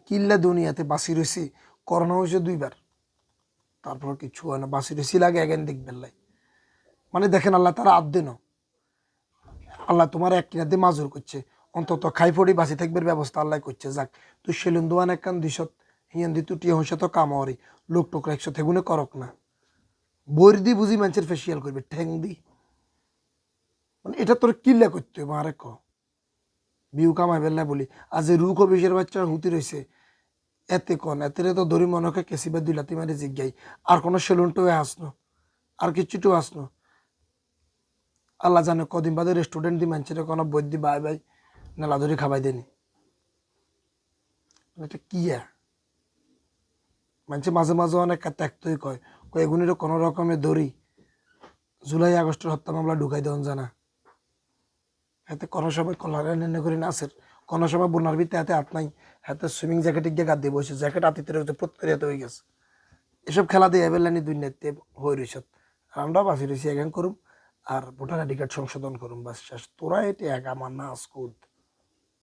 কিল্লা দুনিয়াতে বাসি রয়েছি, করোনা হয়েছে 2বার, তারপর কিছু হয় না, বাসি রয়েছি লাগে এগেন দেখবেন লাই। মানে দেখেন আল্লাহ তারা আদ্দেন, আল্লাহ তোমার একটিনা দিয়ে মাজুর করছে, অন্তত খাই ফড়ি বাঁচি থাকবার ব্যবস্থা আল্লাহ করছে। যাক তুই সেলুন দোয়ান একখান দিশত হিয়ান দি তুই হইছে তো কামড়ি লোক টোকরা একসাথে গুনে করক না, বইর দি বুঝি মানুষের ফেসিয়াল করবে ঠ্যাং দি। মানে এটা তোর কিল্লা করতে হবে আরে ক বিউ কামাই বেলা বলি আজ যে রুখ বিষের বাচ্চা হুতি রয়েছে এতে কন এতে তো দড়ি মনকে কেসিবা 2 লাতি মারি জিজ্ঞাই আর কোনো সেলুনটাও আসনো আর কিছুটাও আসনো। আল্লাহ জানে কদিন বাদে রেস্টুরেন্ট দি মানুষের কোনো বই দি বাই বাই নেলা ধরে খাবাই দেনি। এটা কি মানুষে মাঝে মাঝে অনেক ত্যাক্তই কয় কয় এগুনিরও কোনো রকমের দড়ি জুলাই আগস্টের হত্যা মামলা ঢুকাই দেওয়া জানা। হাতে কোনো সময় কলার এনে করি নাচের, কোনো সময় বোনার ভিতরে হাতে হাত নাই, হাতে সুইমিং জ্যাকেটে গিয়ে গাদ দিয়ে বসে, জ্যাকেট আতিতে প্রত্যেক হয়ে গেছে। এসব খেলা দিয়ে এবেলানি দুনিয়াতে হয়ে রয়েছে। আর আমরাও বাঁচি রয়েছি এখান করুম আর ভোটার আইডি কার্ড সংশোধন করুম, বাস শেষ। তোরা এটা এক আমার না আজকুদ।